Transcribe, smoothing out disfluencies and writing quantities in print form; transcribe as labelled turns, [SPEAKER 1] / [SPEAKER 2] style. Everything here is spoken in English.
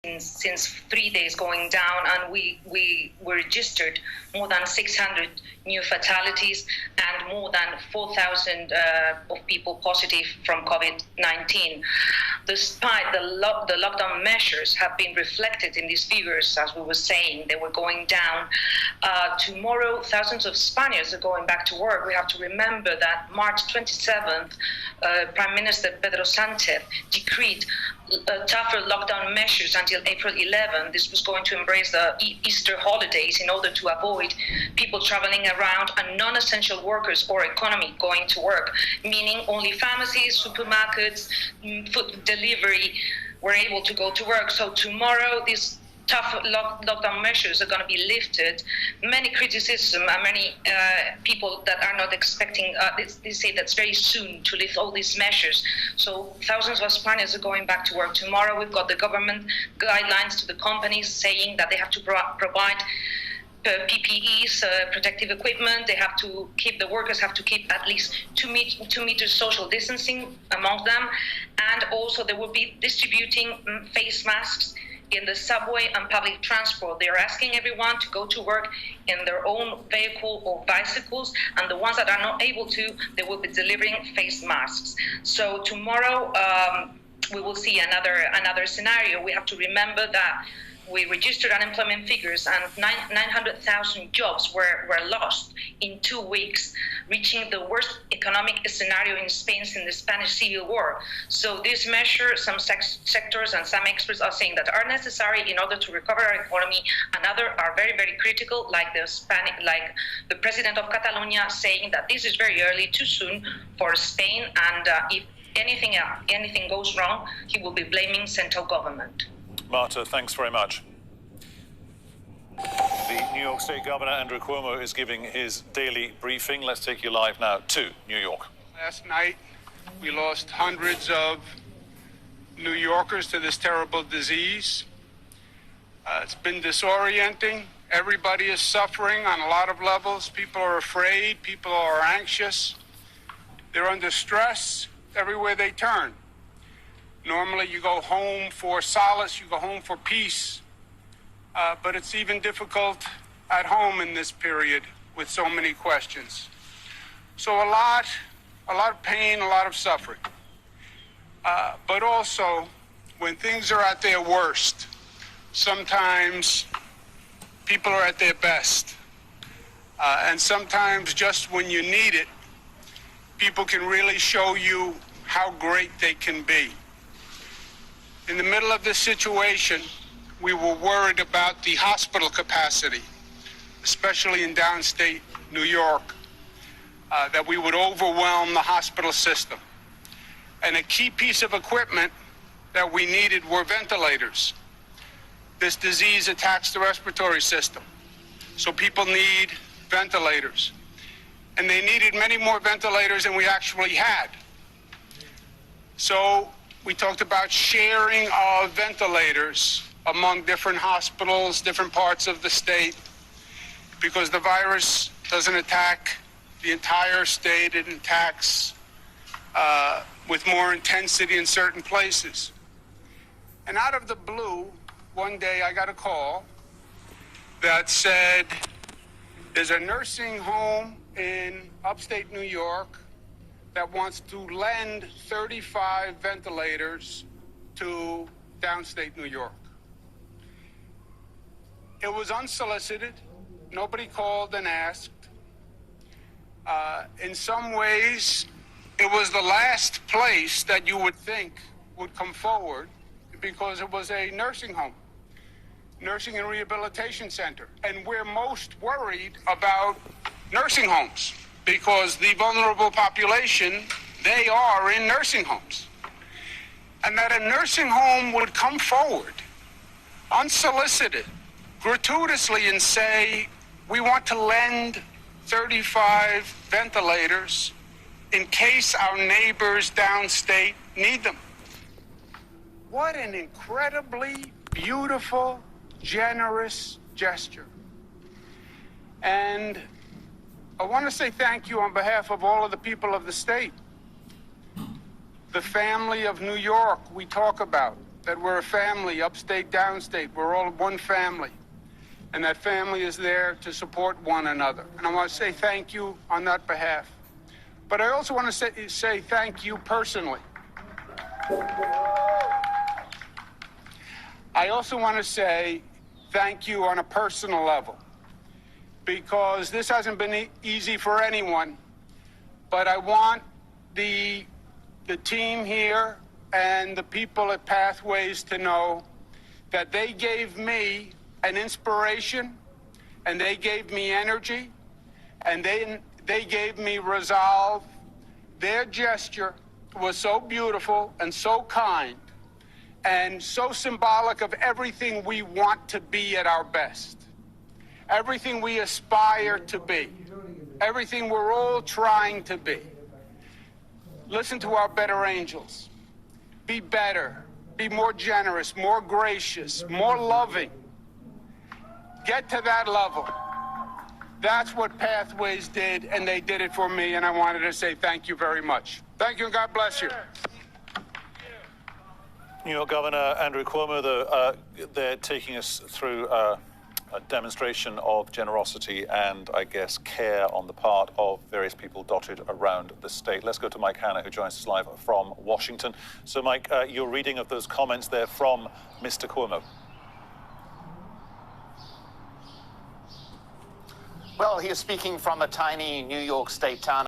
[SPEAKER 1] since 3 days going down, and we registered more than 600 new fatalities and more than 4,000 of people positive from COVID-19. Despite the lockdown measures have been reflected in these figures, as we were saying, they were going down. Tomorrow, thousands of Spaniards are going back to work. We have to remember that March 27th, Prime Minister Pedro Sánchez decreed tougher lockdown measures until April 11. This was going to embrace the Easter holidays in order to avoid people traveling around and non-essential workers or economy going to work, meaning only pharmacies, supermarkets, food delivery were able to go to work. So tomorrow, these tough lockdown measures are going to be lifted. Many criticism and many people that are not expecting, they say that's very soon to lift all these measures. So thousands of Spaniards are going back to work tomorrow. We've got the government guidelines to the companies saying that they have to provide PPEs, protective equipment. They have to keep, the workers have to keep at least 2 meters social distancing among them. And also they will be distributing face masks in the subway and public transport. They are asking everyone to go to work in their own vehicle or bicycles, and the ones that are not able to, they will be delivering face masks. So tomorrow we will see another scenario. We have to remember that we registered unemployment figures and 900,000 jobs were lost in 2 weeks, reaching the worst economic scenario in Spain since the Spanish Civil War. So this measure, some sectors and some experts are saying that are necessary in order to recover our economy, and others are very, very critical, like the president of Catalonia saying that this is very early, too soon for Spain, and if anything goes wrong, he will be blaming central government.
[SPEAKER 2] Marta, thanks very much. The New York State Governor, Andrew Cuomo, is giving his daily briefing. Let's take you live now to New York.
[SPEAKER 3] Last night, we lost hundreds of New Yorkers to this terrible disease. It's been disorienting. Everybody is suffering on a lot of levels. People are afraid. People are anxious. They're under stress everywhere they turn. Normally, you go home for solace, you go home for peace, but it's even difficult at home in this period with so many questions. So a lot of pain, a lot of suffering. But also, when things are at their worst, sometimes people are at their best. And sometimes just when you need it, people can really show you how great they can be. In the middle of this situation, we were worried about the hospital capacity, especially in downstate New York, that we would overwhelm the hospital system. And a key piece of equipment that we needed were ventilators. This disease attacks the respiratory system, so people need ventilators. And they needed many more ventilators than we actually had. So we talked about sharing of ventilators among different hospitals, different parts of the state, because the virus doesn't attack the entire state. It attacks with more intensity in certain places. And out of the blue, one day I got a call that said, there's a nursing home in upstate New York that wants to lend 35 ventilators to downstate New York. It was unsolicited. Nobody called and asked. In some ways, it was the last place that you would think would come forward because it was a nursing home, nursing and rehabilitation center. And we're most worried about nursing homes, because the vulnerable population, they are in nursing homes. And that a nursing home would come forward, unsolicited, gratuitously, and say, we want to lend 35 ventilators in case our neighbors downstate need them. What an incredibly beautiful, generous gesture. And I want to say thank you on behalf of all of the people of the state. The family of New York we talk about, that we're a family, upstate, downstate. We're all one family. And that family is there to support one another. And I want to say thank you on that behalf. But I also want to say thank you personally. I also want to say thank you on a personal level, because this hasn't been easy for anyone. But I want the team here and the people at Pathways to know that they gave me an inspiration, and they gave me energy, and they gave me resolve. Their gesture was so beautiful and so kind and so symbolic of everything we want to be at our best, everything we aspire to be, everything we're all trying to be. Listen to our better angels. Be better, be more generous, more gracious, more loving. Get to that level. That's what Pathways did, and they did it for me, and I wanted to say thank you very much. Thank you, and God bless you.
[SPEAKER 2] New York Governor Andrew Cuomo, they're taking us through a demonstration of generosity and, I guess, care on the part of various people dotted around the state. Let's go to Mike Hanna, who joins us live from Washington. So, Mike, your reading of those comments there from Mr. Cuomo.
[SPEAKER 4] Well, he is speaking from a tiny New York state town.